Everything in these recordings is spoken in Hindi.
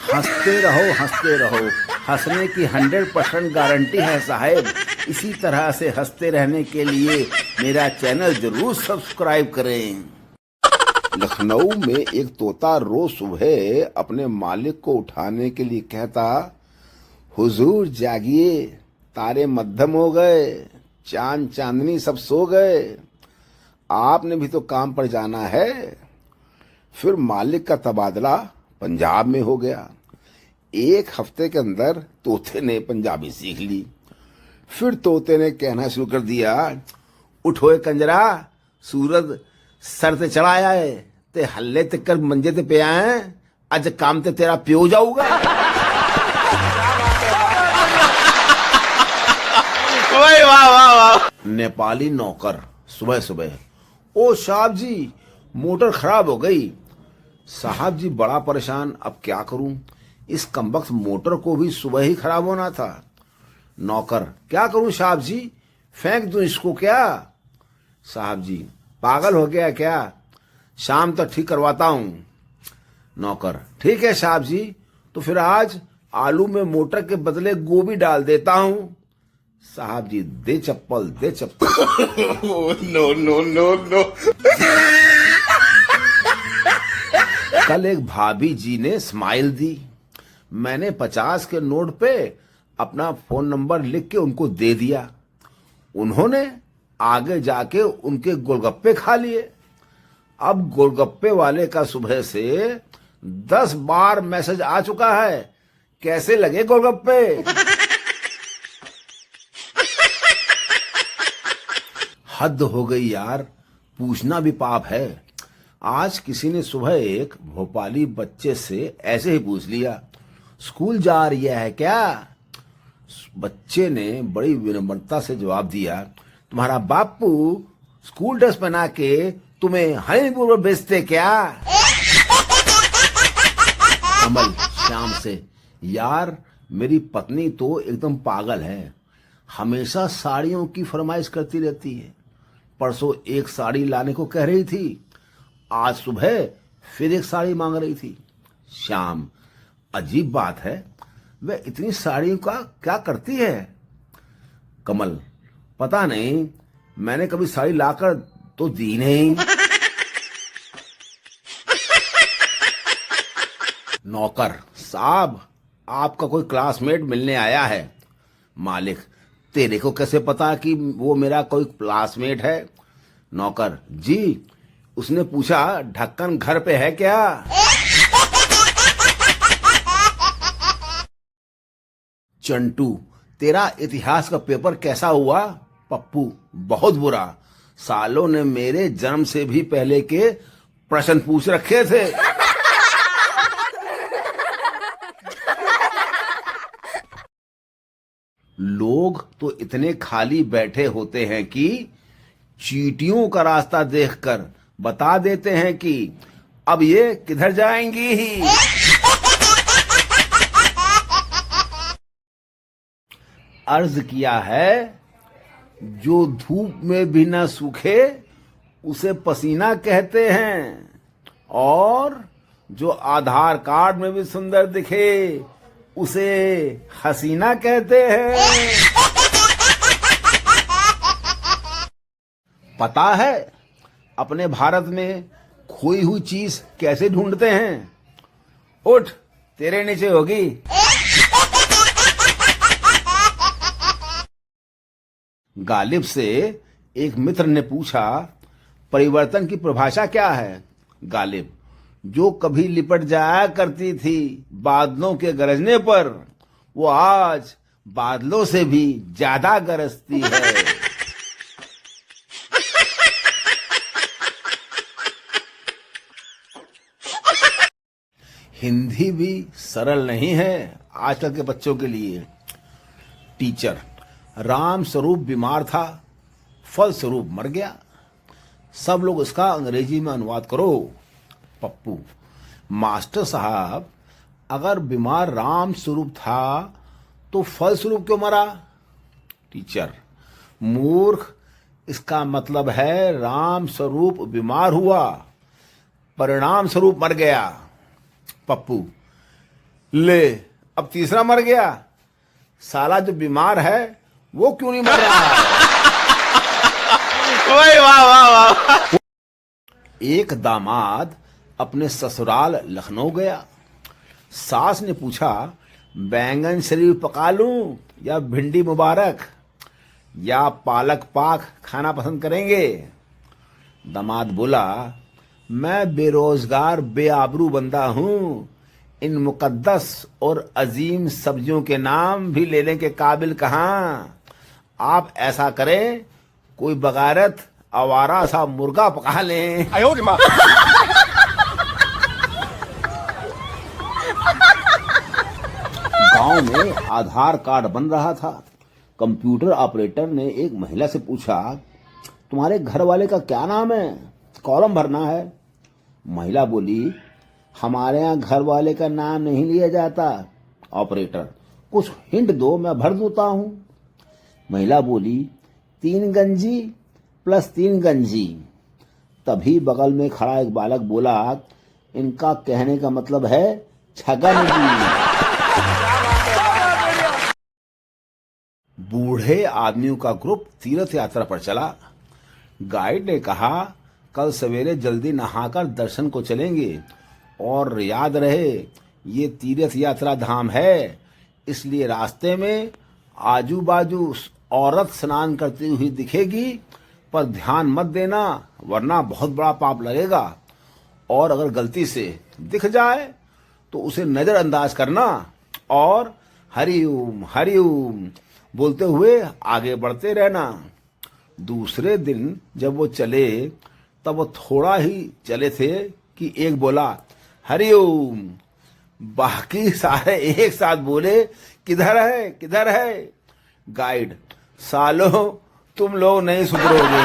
हंसते रहो। हंसने की 100% गारंटी है साहब। इसी तरह से हंसते रहने के लिए मेरा चैनल जरूर सब्सक्राइब करें। लखनऊ में एक तोता रोज सुबह अपने मालिक को उठाने के लिए कहता, हुजूर जागिए, तारे मध्यम हो गए, चांद चांदनी सब सो गए, आपने भी तो काम पर जाना है। फिर मालिक का तबादला पंजाब में हो गया। एक हफ्ते के अंदर तोते ने पंजाबी सीख ली। फिर तोते ने कहना शुरू कर दिया, उठोए कंजरा, सूरज सर ते चढ़ाया है ते हल्ले ते कर मंजे ते पे आए, अज काम ते तेरा प्यो जाऊगा। वाह वाह वाह। नेपाली नौकर सुबह सुबह, ओ साहब जी मोटर खराब हो गई। साहब जी बड़ा परेशान, अब क्या करूं, इस कमबख्त मोटर को भी सुबह ही खराब होना था। नौकर, क्या करूं साहब जी, फेंक दूं इसको क्या? साहब जी, पागल हो गया क्या, शाम तक ठीक करवाता हूं। नौकर, ठीक है साहब जी, तो फिर आज आलू में मोटर के बदले गोभी डाल देता हूं। साहब जी, दे चप्पल दे चप्पल। No no no no. कल एक भाभी जी ने स्माइल दी। मैंने 50 के नोट पे अपना फोन नंबर लिख के उनको दे दिया। उन्होंने आगे जाके उनके गोलगप्पे खा लिए। अब गोलगप्पे वाले का सुबह से 10 बार मैसेज आ चुका है, कैसे लगे गोलगप्पे। हद हो गई यार, पूछना भी पाप है। आज किसी ने सुबह एक भोपाली बच्चे से ऐसे ही पूछ लिया, स्कूल जा रही है क्या? बच्चे ने बड़ी विनम्रता से जवाब दिया, तुम्हारा बापू स्कूल ड्रेस पहना के तुम्हें हनीमून पर भेजते क्या? कमल शाम से, यार मेरी पत्नी तो एकदम पागल है, हमेशा साड़ियों की फरमाइश करती रहती है। परसों एक साड़ी लाने को कह रही थी, आज सुबह फिर एक साड़ी मांग रही थी। शाम, अजीब बात है, वह इतनी साड़ियों का क्या करती है? कमल, पता नहीं, मैंने कभी साड़ी लाकर तो दी नहीं। नौकर, साहब आपका कोई क्लासमेट मिलने आया है। मालिक, तेरे को कैसे पता कि वो मेरा कोई क्लासमेट है? नौकर, जी उसने पूछा ढक्कन घर पे है क्या? चंटू, तेरा इतिहास का पेपर कैसा हुआ? पप्पू, बहुत बुरा, सालों ने मेरे जन्म से भी पहले के प्रश्न पूछ रखे थे। लोग तो इतने खाली बैठे होते हैं कि चींटियों का रास्ता देखकर बता देते हैं कि अब ये किधर जाएंगी ही। अर्ज किया है, जो धूप में भी न सूखे उसे पसीना कहते हैं, और जो आधार कार्ड में भी सुंदर दिखे उसे हसीना कहते हैं। पता है अपने भारत में खोई हुई चीज कैसे ढूंढते हैं? उठ, तेरे नीचे होगी। गालिब से एक मित्र ने पूछा, परिवर्तन की परिभाषा क्या है? गालिब, जो कभी लिपट जाया करती थी बादलों के गरजने पर, वो आज बादलों से भी ज्यादा गरजती है। हिंदी भी सरल नहीं है आजकल के बच्चों के लिए। टीचर, राम स्वरूप बीमार था, फल स्वरूप मर गया, सब लोग इसका अंग्रेजी में अनुवाद करो। पप्पू, मास्टर साहब, अगर बीमार राम स्वरूप था तो फल स्वरूप क्यों मरा? टीचर, मूर्ख, इसका मतलब है राम स्वरूप बीमार हुआ, परिणाम स्वरूप मर गया। पप्पू, ले, अब तीसरा मर गया। साला जो बीमार है वो क्यों नहीं मर रहा है? वाह वाह वाह। एक दामाद अपने ससुराल लखनऊ गया। सास ने पूछा, बैंगन शरीफ पका लूं या भिंडी मुबारक या पालक पाक खाना पसंद करेंगे? दामाद बोला, मैं बेरोजगार बेआबरू बंदा हूं, इन मुकद्दस और अजीम सब्जियों के नाम भी लेने के काबिल कहां। आप ऐसा करें, कोई बगारत आवारा सा मुर्गा पका लें। गांव में आधार कार्ड बन रहा था। कंप्यूटर ऑपरेटर ने एक महिला से पूछा, तुम्हारे घर वाले का क्या नाम है? कॉलम भरना है। महिला बोली, हमारे यहाँ घर वाले का नाम नहीं लिया जाता। ऑपरेटर, कुछ हिंट दो, मैं भर देता हूं। महिला बोली, 3 गंजी प्लस 3 गंजी। तभी बगल में खड़ा एक बालक बोला, इनका कहने का मतलब है छगन जी। बूढ़े आदमियों का ग्रुप तीर्थ यात्रा पर चला। गाइड ने कहा, कल सवेरे जल्दी नहाकर दर्शन को चलेंगे और याद रहे ये तीर्थ यात्रा धाम है, इसलिए रास्ते में आजू बाजू औरत स्नान करती हुई दिखेगी, पर ध्यान मत देना वरना बहुत बड़ा पाप लगेगा, और अगर गलती से दिख जाए तो उसे नजरअंदाज करना और हरिओम बोलते हुए आगे बढ़ते रहना। दूसरे दिन जब वो चले तब वो थोड़ा ही चले थे कि एक बोला, हरिओम। बाकी सारे एक साथ बोले, किधर है किधर है? गाइड, सालो तुम लोग नहीं सुधरोगे।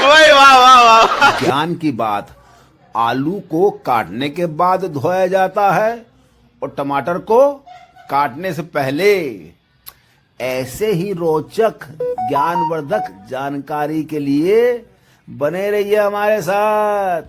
वाह वाह वाह। ज्ञान की बात, आलू को काटने के बाद धोया जाता है और टमाटर को काटने से पहले। ऐसे ही रोचक ज्ञानवर्धक जानकारी के लिए बने रहिए हमारे साथ।